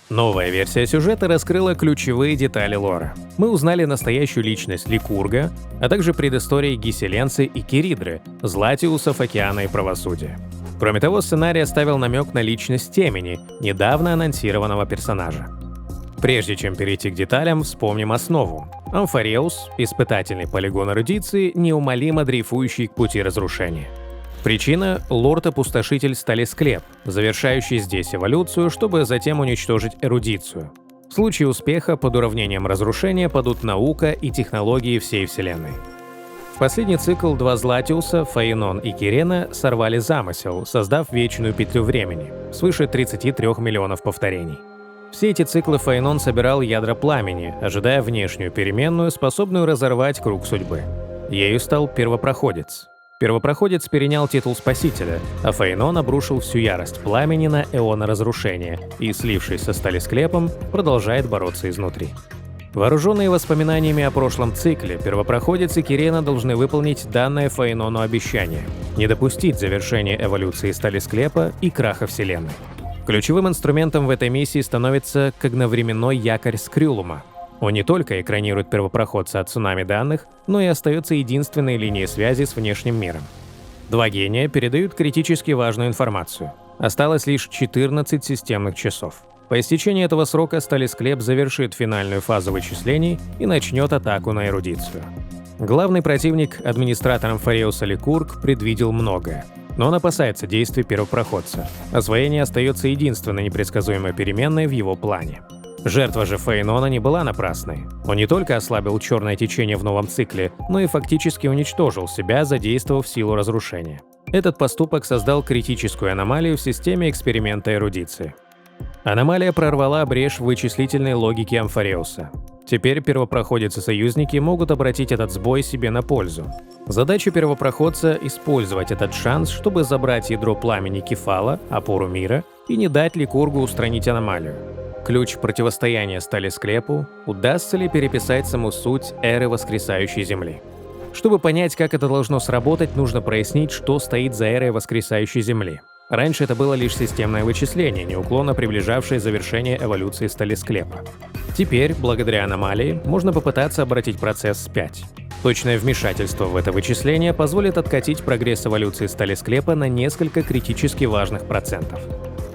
Новая версия сюжета раскрыла ключевые детали лора. Мы узнали настоящую личность Ликурга, а также предыстории Гиселенцы и Киридры, Златиусов Океана и Правосудия. Кроме того, сценарий оставил намек на личность Темени, недавно анонсированного персонажа. Прежде чем перейти к деталям, вспомним основу. Амфареус — испытательный полигон эрудиции, неумолимо дрейфующий к пути разрушения. Причина — лорд-опустошитель Сталисклеп, завершающий здесь эволюцию, чтобы затем уничтожить эрудицию. В случае успеха под уравнением разрушения падут наука и технологии всей Вселенной. В последний цикл два Златиуса, Фаинон и Кирена, сорвали замысел, создав вечную петлю времени, свыше 33 миллионов повторений. Все эти циклы Фаинон собирал ядра пламени, ожидая внешнюю переменную, способную разорвать круг судьбы. Ею стал Первопроходец. Первопроходец перенял титул Спасителя, а Фаинон обрушил всю ярость пламени на эоны разрушения и, слившись со Сталисклепом, продолжает бороться изнутри. Вооруженные воспоминаниями о прошлом цикле, Первопроходец и Кирена должны выполнить данное Фаинону обещание – не допустить завершения эволюции Сталисклепа и краха Вселенной. Ключевым инструментом в этой миссии становится когновременной якорь Скрюлума. Он не только экранирует первопроходца от цунами данных, но и остается единственной линией связи с внешним миром. Два гения передают критически важную информацию. Осталось лишь 14 системных часов. По истечении этого срока Сталисклеп завершит финальную фазу вычислений и начнет атаку на эрудицию. Главный противник, администратор Амфареуса Ликург, предвидел многое. Но он опасается действий первопроходца. Освоение остается единственной непредсказуемой переменной в его плане. Жертва же Фаинона не была напрасной. Он не только ослабил черное течение в новом цикле, но и фактически уничтожил себя, задействовав силу разрушения. Этот поступок создал критическую аномалию в системе эксперимента эрудиции. Аномалия прорвала брешь в вычислительной логике Амфареуса. Теперь первопроходец и союзники могут обратить этот сбой себе на пользу. Задача первопроходца — использовать этот шанс, чтобы забрать ядро пламени Кефала, опору мира, и не дать Ликургу устранить аномалию. Ключ противостояния Сталисклепу — удастся ли переписать саму суть эры воскресающей Земли. Чтобы понять, как это должно сработать, нужно прояснить, что стоит за эрой воскресающей Земли. Раньше это было лишь системное вычисление, неуклонно приближавшее завершение эволюции Сталисклепа. Теперь, благодаря аномалии, можно попытаться обратить процесс вспять. Точное вмешательство в это вычисление позволит откатить прогресс эволюции Сталисклепа на несколько критически важных процентов.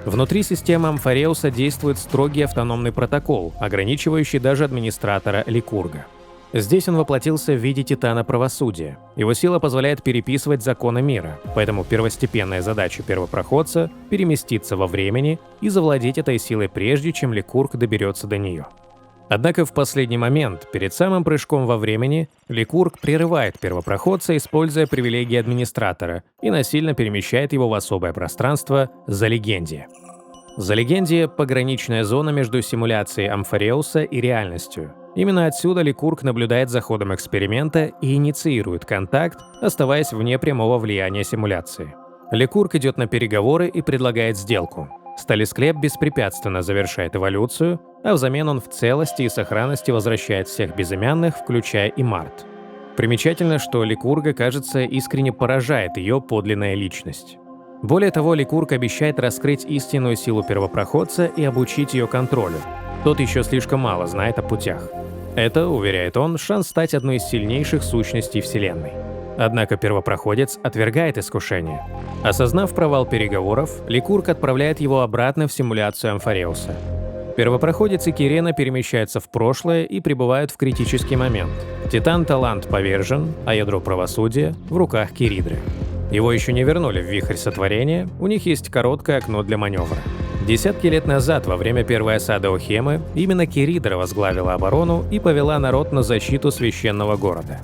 Внутри системы Амфареуса действует строгий автономный протокол, ограничивающий даже администратора Ликурга. Здесь он воплотился в виде Титана Правосудия. Его сила позволяет переписывать законы мира, поэтому первостепенная задача первопроходца — переместиться во времени и завладеть этой силой прежде, чем Ликург доберется до нее. Однако в последний момент, перед самым прыжком во времени, Ликург прерывает первопроходца, используя привилегии администратора, и насильно перемещает его в особое пространство Залегендия. Залегендия — пограничная зона между симуляцией Амфареуса и реальностью. Именно отсюда Ликург наблюдает за ходом эксперимента и инициирует контакт, оставаясь вне прямого влияния симуляции. Ликург идет на переговоры и предлагает сделку. Сталисклеп беспрепятственно завершает эволюцию, а взамен он в целости и сохранности возвращает всех безымянных, включая и Март. Примечательно, что Ликурга, кажется, искренне поражает ее подлинная личность. Более того, Ликург обещает раскрыть истинную силу первопроходца и обучить ее контролю. Тот еще слишком мало знает о путях. Это, уверяет он, шанс стать одной из сильнейших сущностей Вселенной. Однако первопроходец отвергает искушение. Осознав провал переговоров, Ликург отправляет его обратно в симуляцию Амфареуса. Первопроходец и Кирена перемещаются в прошлое и прибывают в критический момент. Титан-талант повержен, а ядро правосудия в руках Киридры. Его еще не вернули в вихрь сотворения, у них есть короткое окно для маневра. Десятки лет назад, во время первой осады Охемы, именно Киридра возглавила оборону и повела народ на защиту священного города.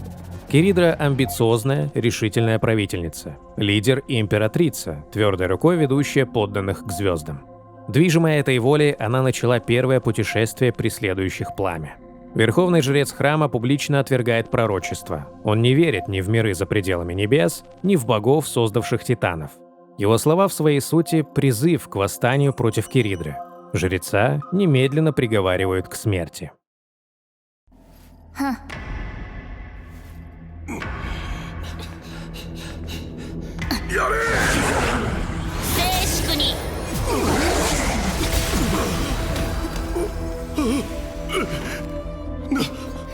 Киридра – амбициозная, решительная правительница, лидер и императрица, твердой рукой ведущая подданных к звездам. Движимая этой волей, она начала первое путешествие преследующих пламя. Верховный жрец храма публично отвергает пророчество. Он не верит ни в миры за пределами небес, ни в богов, создавших титанов. Его слова в своей сути – призыв к восстанию против Киридры. Жреца немедленно приговаривают к смерти.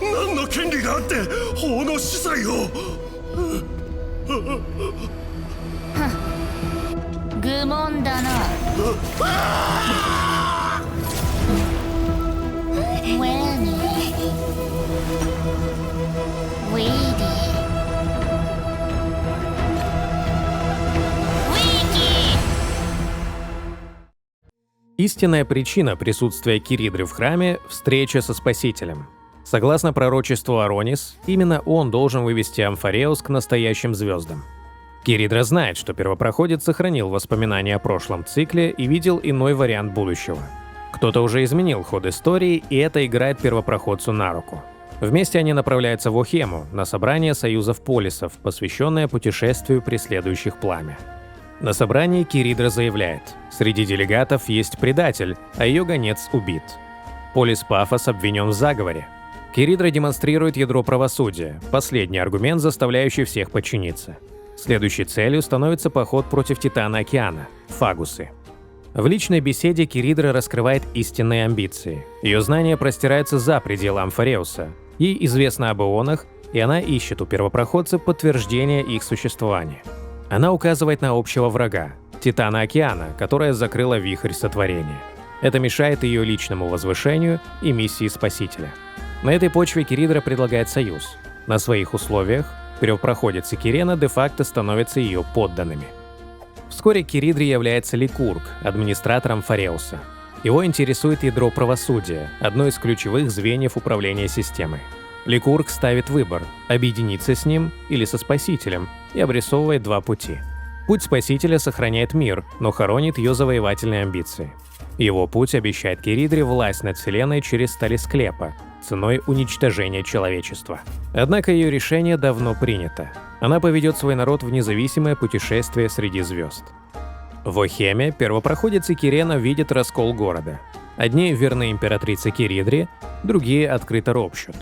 何の権利があって法の司祭を。愚問だな。ウェニー、ウィーディー、ウィーキー。Истинная причина присутствия Киридры в храме – встреча со Спасителем. Согласно пророчеству Аронис, именно он должен вывести Амфареус к настоящим звездам. Киридра знает, что первопроходец сохранил воспоминания о прошлом цикле и видел иной вариант будущего. Кто-то уже изменил ход истории, и это играет первопроходцу на руку. Вместе они направляются в Охему, на собрание союзов полисов, посвященное путешествию преследующих пламя. На собрании Киридра заявляет, среди делегатов есть предатель, а ее гонец убит. Полис Пафос обвинен в заговоре. Киридра демонстрирует ядро правосудия, последний аргумент, заставляющий всех подчиниться. Следующей целью становится поход против Титана Океана – Фагусы. В личной беседе Киридра раскрывает истинные амбиции. Ее знания простираются за пределы Амфареуса. Ей известно об ионах, и она ищет у первопроходца подтверждение их существования. Она указывает на общего врага – Титана Океана, которая закрыла вихрь сотворения. Это мешает ее личному возвышению и миссии Спасителя. На этой почве Киридра предлагает союз. На своих условиях первопроходец и Кирена де-факто становятся ее подданными. Вскоре Киридре является Ликург, администратором Фареуса. Его интересует ядро правосудия, одно из ключевых звеньев управления системой. Ликург ставит выбор – объединиться с ним или со Спасителем, и обрисовывает два пути. Путь Спасителя сохраняет мир, но хоронит ее завоевательные амбиции. Его путь обещает Киридре власть над Вселенной через Талисклепа, ценой уничтожения человечества. Однако ее решение давно принято. Она поведет свой народ в независимое путешествие среди звезд. В Охеме первопроходец и Кирена видят раскол города. Одни верны императрице Киридре, другие открыто ропщут.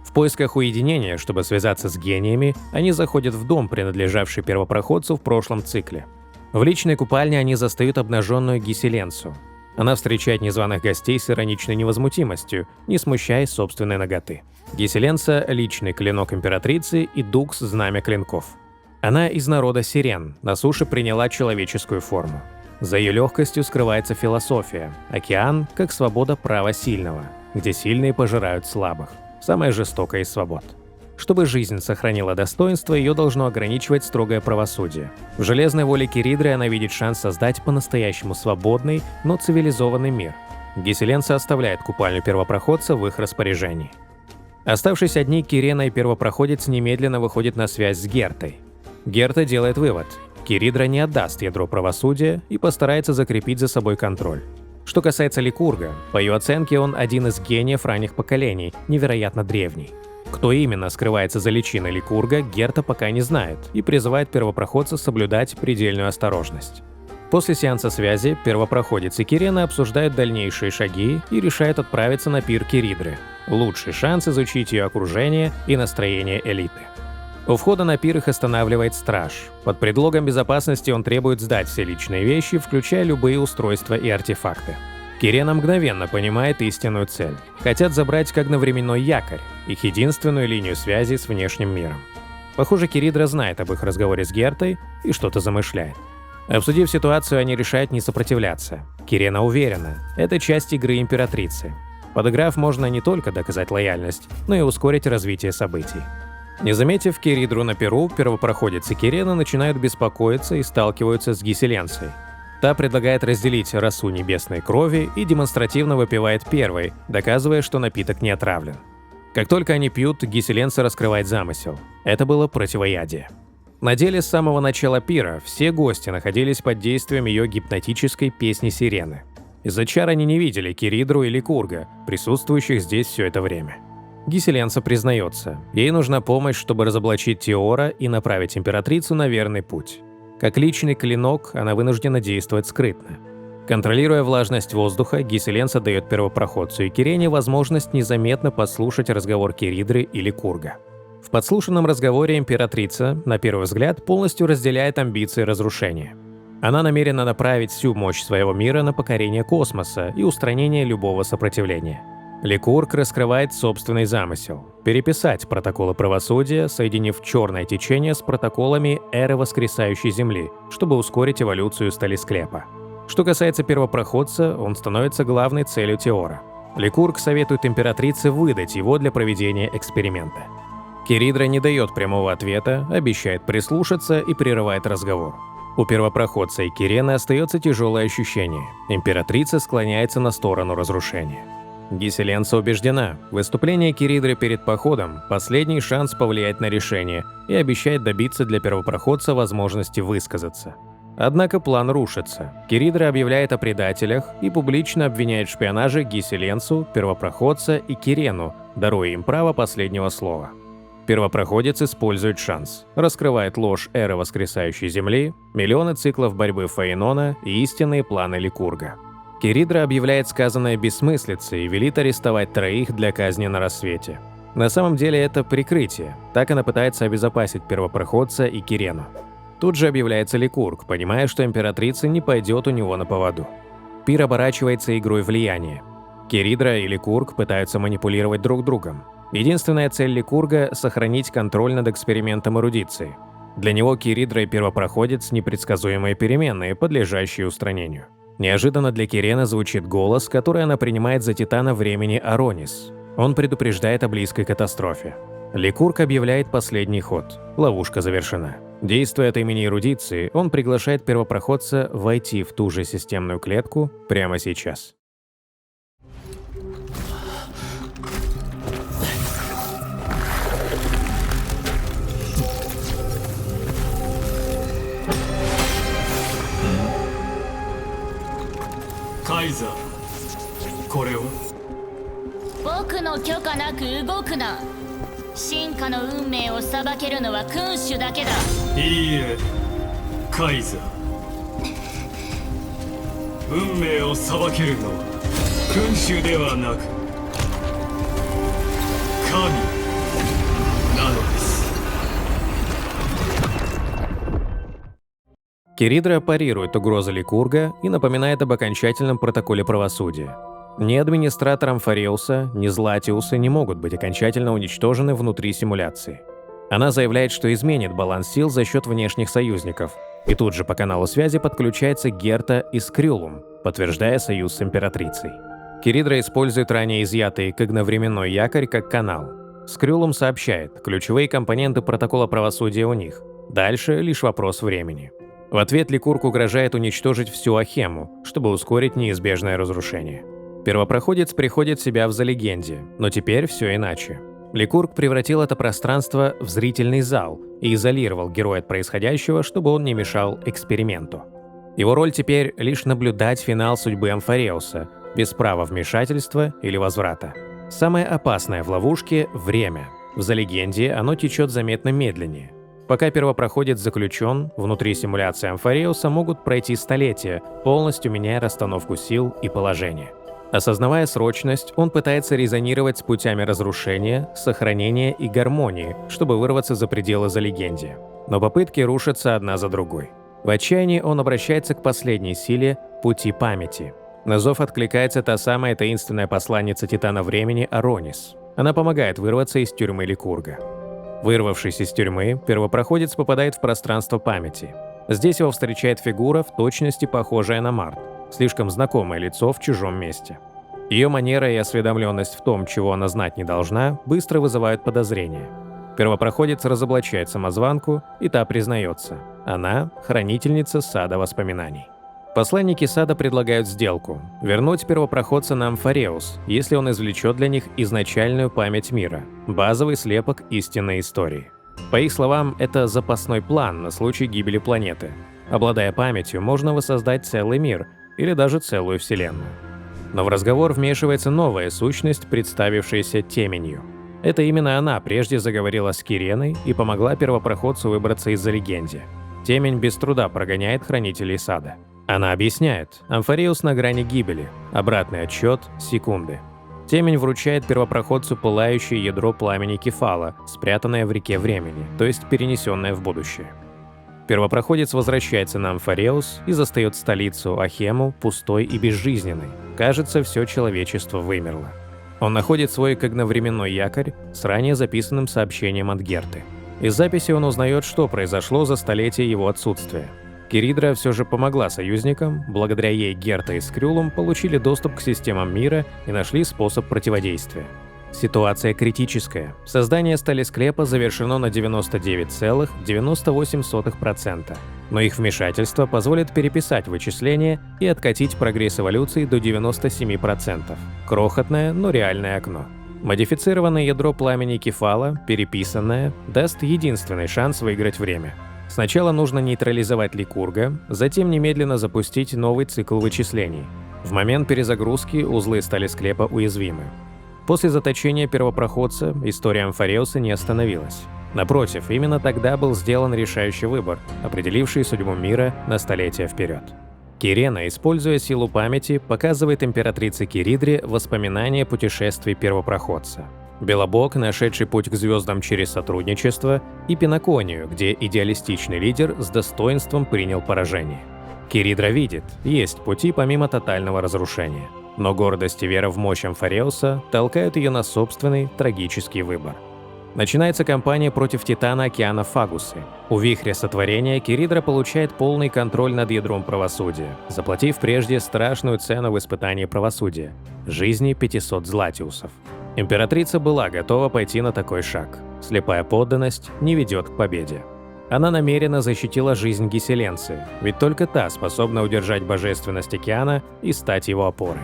В поисках уединения, чтобы связаться с гениями, они заходят в дом, принадлежавший первопроходцу в прошлом цикле. В личной купальне они застают обнаженную Гиселенцу. Она встречает незваных гостей с ироничной невозмутимостью, не смущаясь собственной наготы. Гиселенца – личный клинок императрицы и Дукс – знамя клинков. Она из народа сирен, на суше приняла человеческую форму. За ее легкостью скрывается философия – океан как свобода права сильного, где сильные пожирают слабых, самая жестокая из свобод. Чтобы жизнь сохранила достоинство, ее должно ограничивать строгое правосудие. В железной воле Киридры она видит шанс создать по-настоящему свободный, но цивилизованный мир. Гиселенца оставляет купальню первопроходца в их распоряжении. Оставшись одни, Кирена и первопроходец немедленно выходят на связь с Гертой. Герта делает вывод – Киридра не отдаст ядро правосудия и постарается закрепить за собой контроль. Что касается Ликурга, по ее оценке он один из гениев ранних поколений, невероятно древний. Кто именно скрывается за личиной Ликурга, Герта пока не знает и призывает первопроходца соблюдать предельную осторожность. После сеанса связи первопроходец и Кирена обсуждают дальнейшие шаги и решают отправиться на пир Киридры. Лучший шанс изучить ее окружение и настроение элиты. У входа на пир их останавливает страж. Под предлогом безопасности он требует сдать все личные вещи, включая любые устройства и артефакты. Кирена мгновенно понимает истинную цель. Хотят забрать как одновременной якорь, их единственную линию связи с внешним миром. Похоже, Киридра знает об их разговоре с Гертой и что-то замышляет. Обсудив ситуацию, они решают не сопротивляться. Кирена уверена, это часть игры императрицы. Подыграв, можно не только доказать лояльность, но и ускорить развитие событий. Не заметив Киридру на пиру, первопроходец и Кирена начинают беспокоиться и сталкиваются с Гиселенцей. Та предлагает разделить росу небесной крови и демонстративно выпивает первой, доказывая, что напиток не отравлен. Как только они пьют, Гиселенца раскрывает замысел. Это было противоядие. На деле с самого начала пира все гости находились под действием ее гипнотической песни сирены. Из-за чар они не видели Киридру и Ликурга, присутствующих здесь все это время. Гиселенца признается, ей нужна помощь, чтобы разоблачить Теора и направить императрицу на верный путь. Как личный клинок, она вынуждена действовать скрытно. Контролируя влажность воздуха, Гиселенца дает первопроходцу и Кирене возможность незаметно подслушать разговор Киридры и Ликурга. В подслушанном разговоре императрица, на первый взгляд, полностью разделяет амбиции разрушения. Она намерена направить всю мощь своего мира на покорение космоса и устранение любого сопротивления. Ликург раскрывает собственный замысел – переписать протоколы правосудия, соединив черное течение с протоколами эры воскресающей Земли, чтобы ускорить эволюцию сталисклепа. Что касается первопроходца, он становится главной целью Теора. Ликург советует императрице выдать его для проведения эксперимента. Киридра не дает прямого ответа, обещает прислушаться и прерывает разговор. У первопроходца и Кирены остается тяжелое ощущение. Императрица склоняется на сторону разрушения. Гиселенца убеждена, выступление Киридры перед походом – последний шанс повлиять на решение и обещает добиться для первопроходца возможности высказаться. Однако план рушится. Киридра объявляет о предателях и публично обвиняет в шпионаже Гиселенцу, первопроходца и Кирену, даруя им право последнего слова. Первопроходец использует шанс, раскрывает ложь эры воскресающей Земли, миллионы циклов борьбы Фейнона и истинные планы Ликурга. Киридра объявляет сказанное бессмыслицей и велит арестовать 3 для казни на рассвете. На самом деле это прикрытие, так она пытается обезопасить первопроходца и Кирену. Тут же объявляется Ликург, понимая, что императрица не пойдет у него на поводу. Пир оборачивается игрой влияния. Киридра и Ликург пытаются манипулировать друг другом. Единственная цель Ликурга – сохранить контроль над экспериментом эрудиции. Для него Киридра и первопроходец – непредсказуемые переменные, подлежащие устранению. Неожиданно для Кирены звучит голос, который она принимает за титана времени Аронис. Он предупреждает о близкой катастрофе. Ликург объявляет последний ход. Ловушка завершена. Действуя от имени эрудиции, он приглашает первопроходца войти в ту же системную клетку прямо сейчас. Кайзер, これは僕の許可なく動くな。進化の運命を裁けるのは君主だけだ。いいえ、カイザー。運命を裁けるのは君主ではなく神なのです。Киридра парирует угрозы Ликурга и напоминает об окончательном протоколе правосудия. Ни администратор Амфареуса, ни Златиуса не могут быть окончательно уничтожены внутри симуляции. Она заявляет, что изменит баланс сил за счет внешних союзников. И тут же по каналу связи подключается Герта и Скрюлум, подтверждая союз с императрицей. Киридра использует ранее изъятый когновременной якорь как канал. Скрюлум сообщает, ключевые компоненты протокола правосудия у них. Дальше лишь вопрос времени. В ответ Ликург угрожает уничтожить всю Ахему, чтобы ускорить неизбежное разрушение. Первопроходец приходит в себя в Залегенде, но теперь все иначе. Ликург превратил это пространство в зрительный зал и изолировал героя от происходящего, чтобы он не мешал эксперименту. Его роль теперь лишь наблюдать финал судьбы Амфареуса, без права вмешательства или возврата. Самое опасное в ловушке – время. В Залегенде оно течет заметно медленнее. Пока первопроходец заключен, внутри симуляции Амфареуса могут пройти столетия, полностью меняя расстановку сил и положения. Осознавая срочность, он пытается резонировать с путями разрушения, сохранения и гармонии, чтобы вырваться за пределы Залегенди. Но попытки рушатся одна за другой. В отчаянии он обращается к последней силе – пути памяти. На зов откликается та самая таинственная посланница Титана Времени Аронис. Она помогает вырваться из тюрьмы Ликурга. Вырвавшись из тюрьмы, первопроходец попадает в пространство памяти. Здесь его встречает фигура, в точности похожая на Март, слишком знакомое лицо в чужом месте. Ее манера и осведомленность в том, чего она знать не должна, быстро вызывают подозрения. Первопроходец разоблачает самозванку, и та признается. Она – хранительница сада воспоминаний. Посланники сада предлагают сделку – вернуть первопроходца на Амфареус, если он извлечет для них изначальную память мира, базовый слепок истинной истории. По их словам, это запасной план на случай гибели планеты. Обладая памятью, можно воссоздать целый мир или даже целую вселенную. Но в разговор вмешивается новая сущность, представившаяся Теменью. Это именно она прежде заговорила с Киреной и помогла первопроходцу выбраться из Залегенди. Темень без труда прогоняет хранителей сада. Она объясняет, Амфареус на грани гибели, обратный отсчет – секунды. Темень вручает первопроходцу пылающее ядро пламени Кефала, спрятанное в реке времени, то есть перенесенное в будущее. Первопроходец возвращается на Амфареус и застает столицу Ахему пустой и безжизненной. Кажется, все человечество вымерло. Он находит свой когновременной якорь с ранее записанным сообщением от Герты. Из записи он узнает, что произошло за столетие его отсутствия. Киридра все же помогла союзникам, благодаря ей Герта и Скрюлум получили доступ к системам мира и нашли способ противодействия. Ситуация критическая. Создание сталесклепа завершено на 99,98%, но их вмешательство позволит переписать вычисления и откатить прогресс эволюции до 97%. Крохотное, но реальное окно. Модифицированное ядро пламени Кефала, переписанное, даст единственный шанс выиграть время. Сначала нужно нейтрализовать Ликурга, затем немедленно запустить новый цикл вычислений. В момент перезагрузки узлы сталесклепа уязвимы. После заточения первопроходца история Амфареуса не остановилась. Напротив, именно тогда был сделан решающий выбор, определивший судьбу мира на столетия вперед. Кирена, используя силу памяти, показывает императрице Киридре воспоминания путешествий первопроходца. Белобог, нашедший путь к звездам через сотрудничество, и Пиноконию, где идеалистичный лидер с достоинством принял поражение. Киридра видит, есть пути помимо тотального разрушения. Но гордость и вера в мощь Амфареуса толкают ее на собственный трагический выбор. Начинается кампания против Титана Океана Фагусы. У Вихря Сотворения Киридра получает полный контроль над ядром правосудия, заплатив прежде страшную цену в испытании правосудия – жизни 500 златиусов. Императрица была готова пойти на такой шаг. Слепая подданность не ведет к победе. Она намеренно защитила жизнь Гиселенции, ведь только та способна удержать божественность океана и стать его опорой.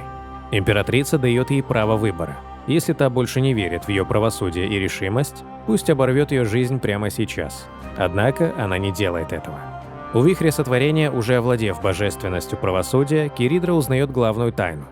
Императрица дает ей право выбора. Если та больше не верит в ее правосудие и решимость, пусть оборвет ее жизнь прямо сейчас. Однако она не делает этого. У Вихря Сотворения, уже овладев божественностью правосудия, Киридра узнает главную тайну.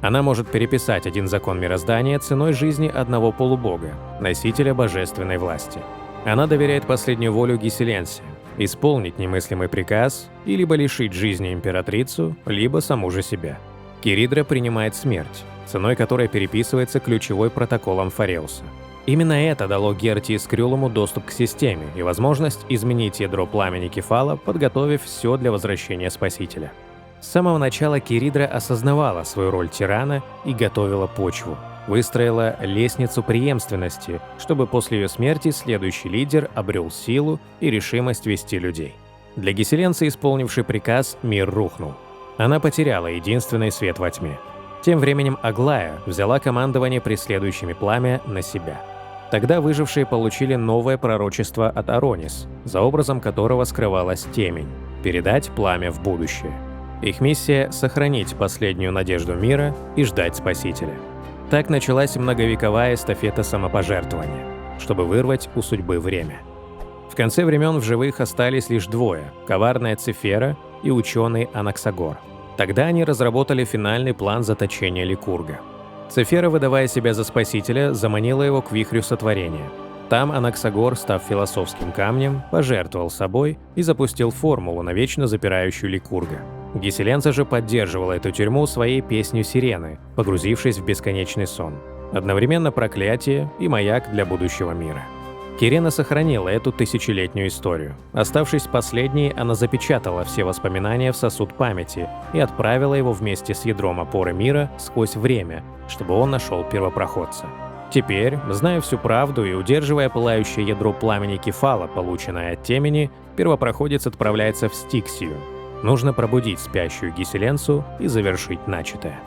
Она может переписать один закон мироздания ценой жизни одного полубога, носителя божественной власти. Она доверяет последнюю волю Гиселенции – исполнить немыслимый приказ и либо лишить жизни императрицу, либо саму же себя. Киридра принимает смерть, ценой которой переписывается ключевой протокол Амфареуса. Именно это дало Герте и Скрюлуму доступ к системе и возможность изменить ядро пламени Кефала, подготовив все для возвращения Спасителя. С самого начала Киридра осознавала свою роль тирана и готовила почву. Выстроила лестницу преемственности, чтобы после ее смерти следующий лидер обрел силу и решимость вести людей. Для Гиселенции, исполнившей приказ, мир рухнул. Она потеряла единственный свет во тьме. Тем временем Аглая взяла командование преследующими пламя на себя. Тогда выжившие получили новое пророчество от Аронис, за образом которого скрывалась темень – передать пламя в будущее. Их миссия – сохранить последнюю надежду мира и ждать Спасителя. Так началась многовековая эстафета самопожертвования, чтобы вырвать у судьбы время. В конце времен в живых остались лишь двое – коварная Цифера и ученый Анаксагор. Тогда они разработали финальный план заточения Ликурга. Цифера, выдавая себя за спасителя, заманила его к Вихрю Сотворения. Там Анаксагор, став философским камнем, пожертвовал собой и запустил формулу, навечно запирающую Ликурга. Гиселенца же поддерживала эту тюрьму своей песнью сирены, погрузившись в бесконечный сон. Одновременно проклятие и маяк для будущего мира. Кирена сохранила эту тысячелетнюю историю. Оставшись последней, она запечатала все воспоминания в сосуд памяти и отправила его вместе с ядром опоры мира сквозь время, чтобы он нашел первопроходца. Теперь, зная всю правду и удерживая пылающее ядро пламени Кефала, полученное от темени, первопроходец отправляется в Стиксию. Нужно пробудить спящую Гиселенцу и завершить начатое.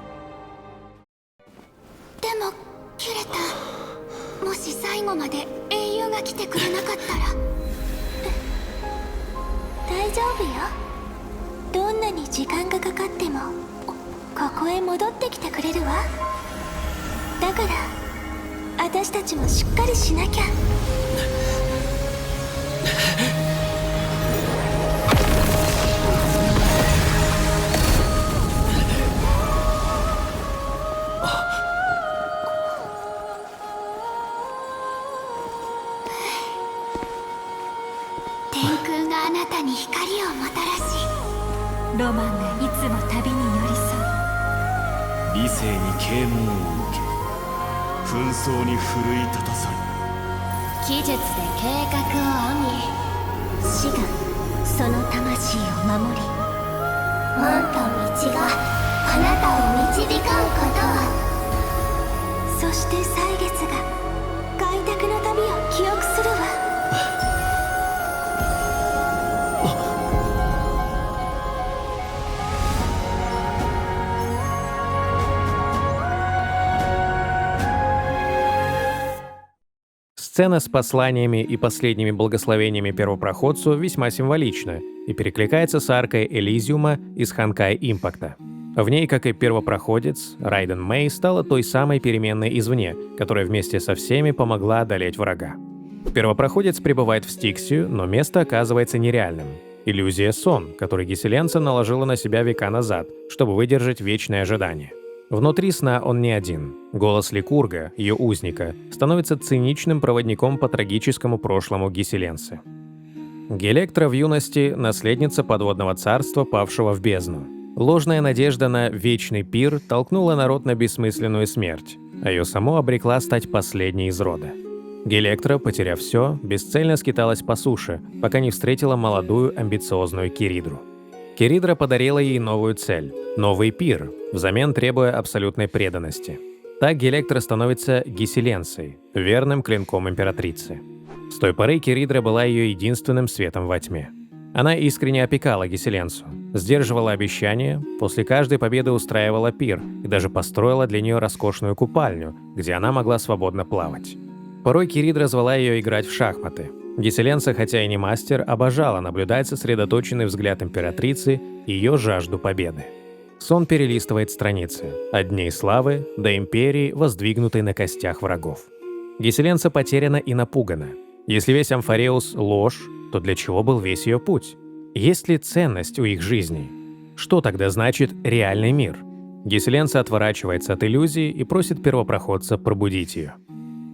して歳月が開拓の旅を記憶するわ。Сцена с посланиями и последними благословениями первопроходцу весьма символична и перекликается с аркой Элизиума из Ханкай Импакта. В ней, как и первопроходец, Райден Мэй стала той самой переменной извне, которая вместе со всеми помогла одолеть врага. Первопроходец прибывает в Стиксию, но место оказывается нереальным. Иллюзия сон, который Гиселенца наложила на себя века назад, чтобы выдержать вечное ожидание. Внутри сна он не один. Голос Ликурга, ее узника, становится циничным проводником по трагическому прошлому Гиселенцы. Гелектра в юности – наследница подводного царства, павшего в бездну. Ложная надежда на вечный пир толкнула народ на бессмысленную смерть, а ее саму обрекла стать последней из рода. Гелектра, потеряв все, бесцельно скиталась по суше, пока не встретила молодую амбициозную Киридру. Киридра подарила ей новую цель – новый пир, взамен требуя абсолютной преданности. Так Гелектра становится Гиселенцей, верным клинком императрицы. С той поры Киридра была ее единственным светом во тьме. Она искренне опекала Гиселенцу, сдерживала обещания, после каждой победы устраивала пир и даже построила для нее роскошную купальню, где она могла свободно плавать. Порой Киридра звала ее играть в шахматы. Гиселенца, хотя и не мастер, обожала наблюдать сосредоточенный взгляд императрицы и ее жажду победы. Сон перелистывает страницы, от дней славы до империи, воздвигнутой на костях врагов. Гиселенца потеряна и напугана. Если весь Амфареус – ложь, то для чего был весь ее путь? Есть ли ценность у их жизней? Что тогда значит реальный мир? Гиселенца отворачивается от иллюзии и просит первопроходца пробудить ее.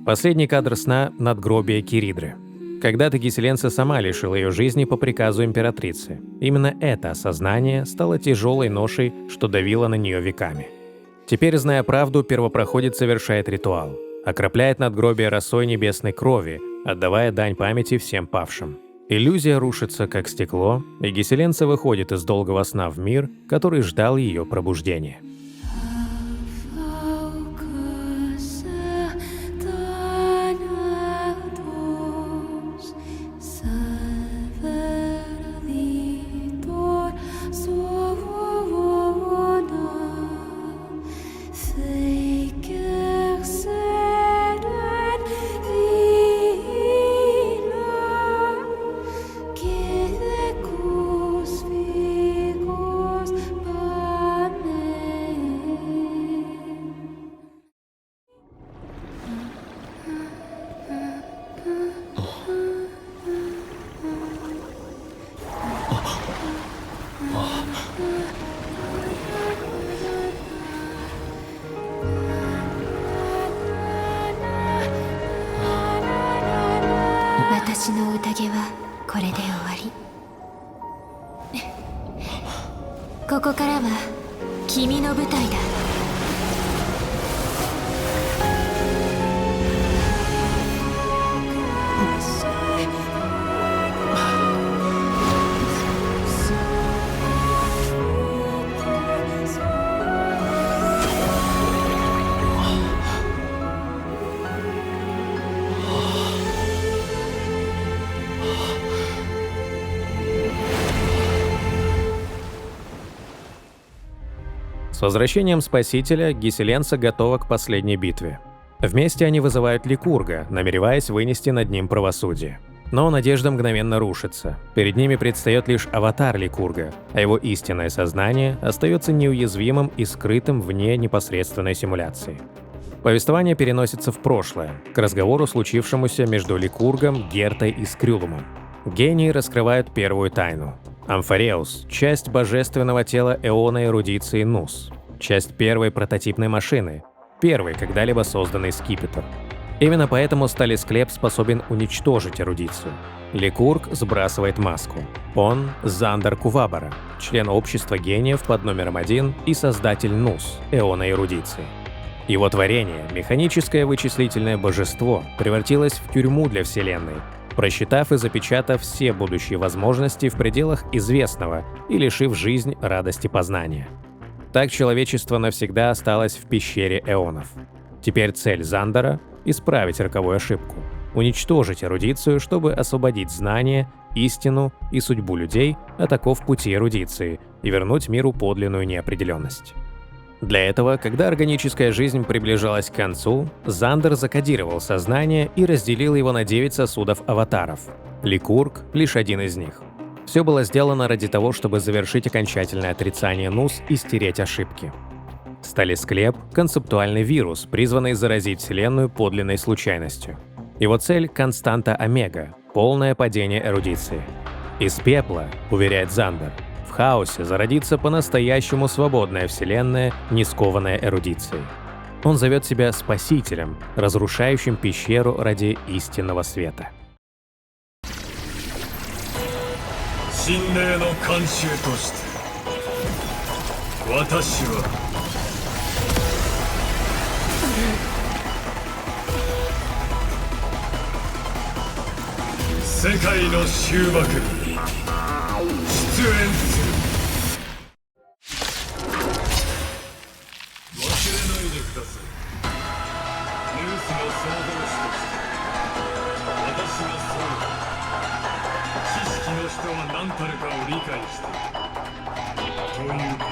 Последний кадр сна – надгробие Киридры. Когда-то Гиселенца сама лишила ее жизни по приказу императрицы. Именно это осознание стало тяжелой ношей, что давило на нее веками. Теперь, зная правду, первопроходец совершает ритуал. Окропляет надгробие росой небесной крови, отдавая дань памяти всем павшим. Иллюзия рушится, как стекло, и Гиселенца выходит из долгого сна в мир, который ждал ее пробуждения. «ここからは君の舞台だ。С возвращением Спасителя Гиселенца готова к последней битве. Вместе они вызывают Ликурга, намереваясь вынести над ним правосудие. Но надежда мгновенно рушится. Перед ними предстает лишь аватар Ликурга, а его истинное сознание остается неуязвимым и скрытым вне непосредственной симуляции. Повествование переносится в прошлое, к разговору, случившемуся между Ликургом, Гертой и Скрюлумом. Гении раскрывают первую тайну. Амфареус – часть божественного тела эона эрудиции Нус, часть первой прототипной машины, первый когда-либо созданный скипетр. Именно поэтому Сталисклеп способен уничтожить эрудицию. Ликург сбрасывает маску. Он – Зандар Кувабара, член общества гениев под номером 1 и создатель Нус – эона эрудиции. Его творение, механическое вычислительное божество, превратилось в тюрьму для Вселенной, просчитав и запечатав все будущие возможности в пределах известного и лишив жизнь радости познания. Так человечество навсегда осталось в пещере эонов. Теперь цель Зандера — исправить роковую ошибку, уничтожить эрудицию, чтобы освободить знания, истину и судьбу людей от оков пути эрудиции и вернуть миру подлинную неопределенность. Для этого, когда органическая жизнь приближалась к концу, Зандер закодировал сознание и разделил его на 9 сосудов аватаров. Ликург — лишь один из них. Все было сделано ради того, чтобы завершить окончательное отрицание Нус и стереть ошибки. Сталисклеп — концептуальный вирус, призванный заразить Вселенную подлинной случайностью. Его цель — константа омега, полное падение эрудиции. Из пепла, уверяет Зандер, в хаосе зародится по-настоящему свободная Вселенная, не скованная эрудицией. Он зовет себя спасителем, разрушающим пещеру ради истинного света. 神霊の慣習として私は世界の終幕に出演する。忘れないでください。ニュースの創造主として私はそうだ。知識の人は何たるかを理解しているということ。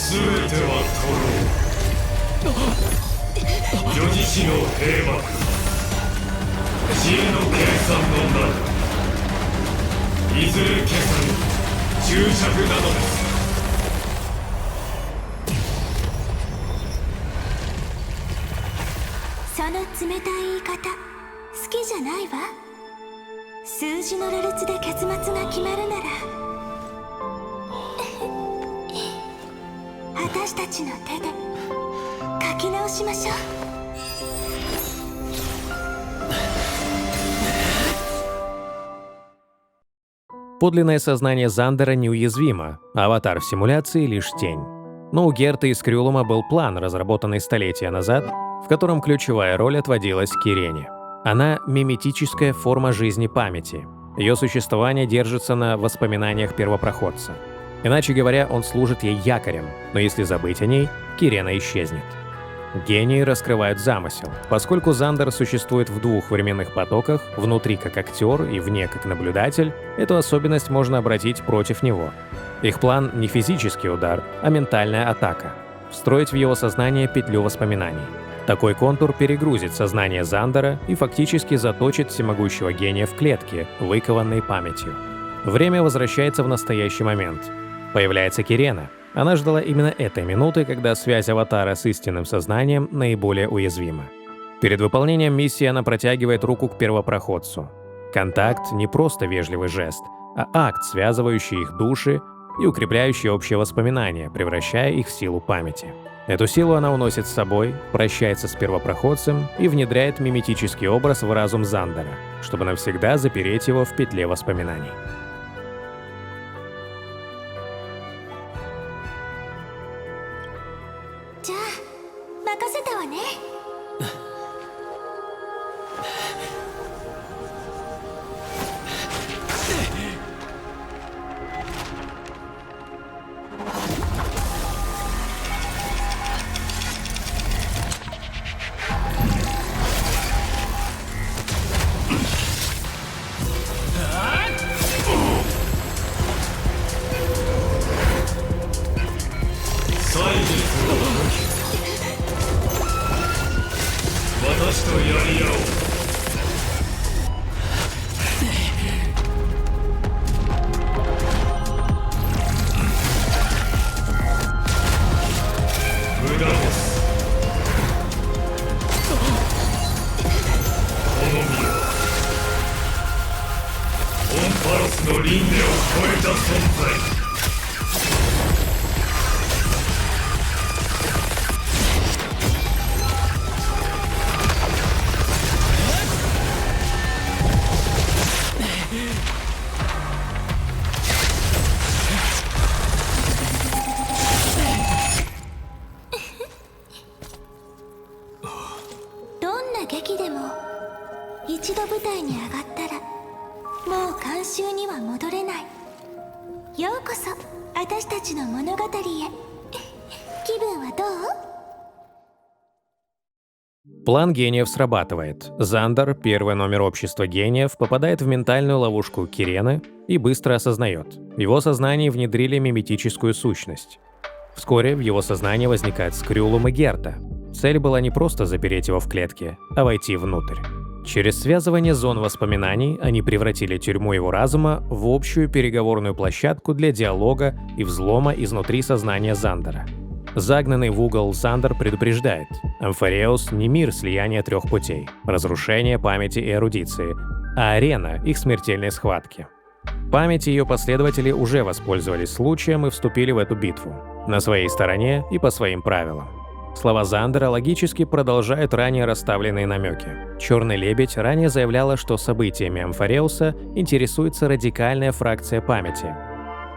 全ては徒労。女子史の閉幕、知恵の計算の中、いずれ消される注釈なのです。その冷たい言い方好きじゃないわ。数字の羅列で結末が決まるなら私たちの手で書き直しましょう。Подлинное сознание Зандера неуязвимо, а аватар в симуляции — лишь тень. Но у Герта из Крюлума был план, разработанный столетия назад, в котором ключевая роль отводилась Кирене. Она — миметическая форма жизни памяти. Ее существование держится на воспоминаниях первопроходца. Иначе говоря, он служит ей якорем, но если забыть о ней, Кирена исчезнет. Гении раскрывают замысел. Поскольку Зандер существует в двух временных потоках, внутри как актер и вне как наблюдатель, эту особенность можно обратить против него. Их план — не физический удар, а ментальная атака. Встроить в его сознание петлю воспоминаний. Такой контур перегрузит сознание Зандера и фактически заточит всемогущего гения в клетке, выкованной памятью. Время возвращается в настоящий момент. Появляется Кирена. Она ждала именно этой минуты, когда связь аватара с истинным сознанием наиболее уязвима. Перед выполнением миссии она протягивает руку к первопроходцу. Контакт — не просто вежливый жест, а акт, связывающий их души и укрепляющий общие воспоминания, превращая их в силу памяти. Эту силу она уносит с собой, прощается с первопроходцем и внедряет миметический образ в разум Зандера, чтобы навсегда запереть его в петле воспоминаний. 戻れない。ようこそ私たちの物語へ。気分はどう？ План гениев срабатывает. Зандер, первый номер общества гениев, попадает в ментальную ловушку Кирены и быстро осознает. В его сознании внедрили миметическую сущность. Вскоре в его сознании возникает Скрюлум и Герта. Цель была не просто запереть его в клетке, а войти внутрь. Через связывание зон воспоминаний они превратили тюрьму его разума в общую переговорную площадку для диалога и взлома изнутри сознания Зандера. Загнанный в угол Зандер предупреждает: Амфареус — не мир слияния трех путей, разрушения памяти и эрудиции, а арена их смертельной схватки. Память и ее последователи уже воспользовались случаем и вступили в эту битву. На своей стороне и по своим правилам. Слова Зандера логически продолжают ранее расставленные намеки. Черный лебедь ранее заявляла, что событиями Амфареуса интересуется радикальная фракция памяти.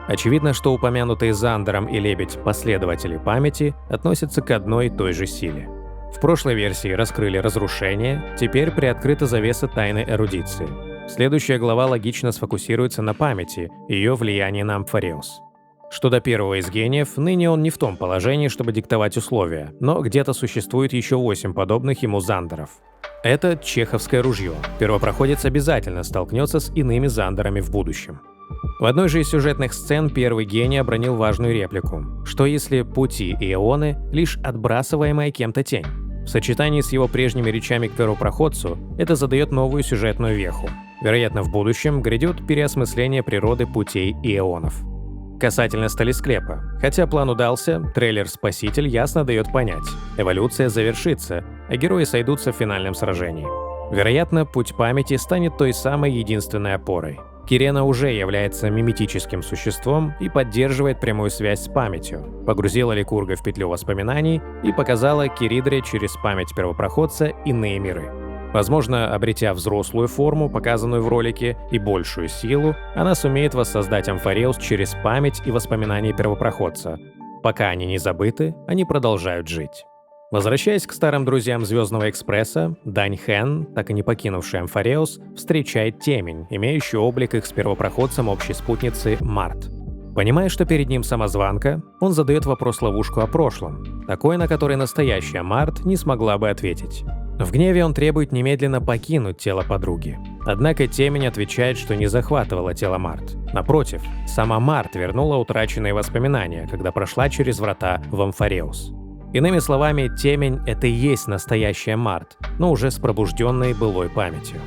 Очевидно, что упомянутые Зандером и Лебедь последователи памяти относятся к одной и той же силе. В прошлой версии раскрыли разрушение, теперь приоткрыта завеса тайной эрудиции. Следующая глава логично сфокусируется на памяти и ее влиянии на Амфареус. Что до первого из гениев, ныне он не в том положении, чтобы диктовать условия, но где-то существует еще 8 подобных ему Зандеров. Это чеховское ружье. Первопроходец обязательно столкнется с иными Зандерами в будущем. В одной же из сюжетных сцен первый гений обронил важную реплику: что если пути и эоны — лишь отбрасываемая кем-то тень? В сочетании с его прежними речами к первопроходцу это задает новую сюжетную веху. Вероятно, в будущем грядет переосмысление природы путей и эонов. Касательно сталисклепа. Хотя план удался, трейлер «Спаситель» ясно дает понять: эволюция завершится, а герои сойдутся в финальном сражении. Вероятно, путь памяти станет той самой единственной опорой. Кирена уже является миметическим существом и поддерживает прямую связь с памятью, погрузила Ликурга в петлю воспоминаний и показала Киридре через память первопроходца иные миры. Возможно, обретя взрослую форму, показанную в ролике, и большую силу, она сумеет воссоздать Амфареус через память и воспоминания первопроходца. Пока они не забыты, они продолжают жить. Возвращаясь к старым друзьям Звездного экспресса, Дань Хэн, так и не покинувший Амфареус, встречает темень, имеющую облик их с первопроходцем общей спутницы Март. Понимая, что перед ним самозванка, он задает вопрос-ловушку о прошлом, такой, на который настоящая Март не смогла бы ответить. В гневе он требует немедленно покинуть тело подруги. Однако темень отвечает, что не захватывала тело Март. Напротив, сама Март вернула утраченные воспоминания, когда прошла через врата в Амфареус. Иными словами, темень — это и есть настоящая Март, но уже с пробужденной былой памятью.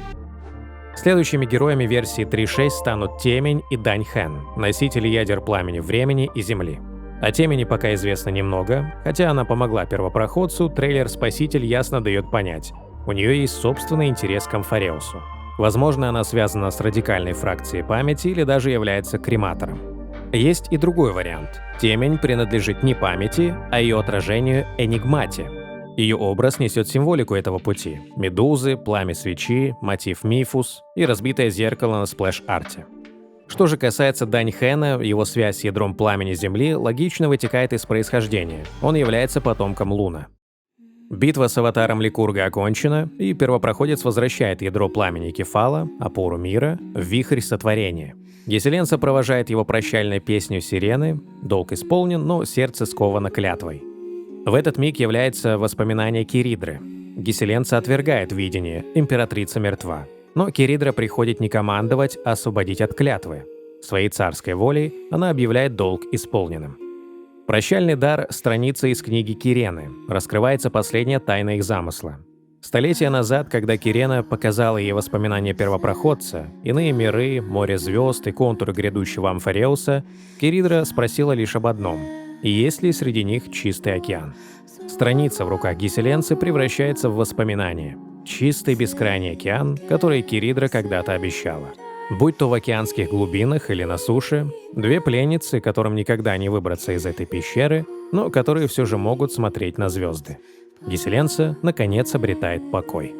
Следующими героями версии 3.6 станут Темень и Дань Хэн, носители ядер пламени времени и Земли. О Темени пока известно немного, хотя она помогла первопроходцу, трейлер «Спаситель» ясно дает понять: у нее есть собственный интерес к Амфареусу. Возможно, она связана с радикальной фракцией памяти или даже является крематором. Есть и другой вариант. Темень принадлежит не памяти, а ее отражению Энигмате. Ее образ несет символику этого пути: медузы, пламя свечи, мотив Мифус и разбитое зеркало на сплэш-арте. Что же касается Дань Хэна, его связь с ядром пламени Земли логично вытекает из происхождения. Он является потомком Луна. Битва с аватаром Ликурга окончена, и первопроходец возвращает ядро пламени Кефала, опору мира, в вихрь сотворения. Геселен провожает его прощальной песней сирены: долг исполнен, но сердце сковано клятвой. В этот миг является воспоминание Киридры. Геселенца отвергает видение: императрица мертва. Но Киридра приходит не командовать, а освободить от клятвы. Своей царской волей она объявляет долг исполненным. Прощальный дар — страница из книги Кирены. Раскрывается последняя тайна их замысла. Столетия назад, когда Кирена показала ей воспоминания первопроходца, иные миры, море звезд и контуры грядущего Амфареуса, Киридра спросила лишь об одном: есть ли среди них чистый океан? Страница в руках Геселенцы превращается в воспоминание. Чистый бескрайний океан, который Киридра когда-то обещала. Будь то в океанских глубинах или на суше, две пленницы, которым никогда не выбраться из этой пещеры, но которые все же могут смотреть на звезды. Геселенца наконец обретает покой.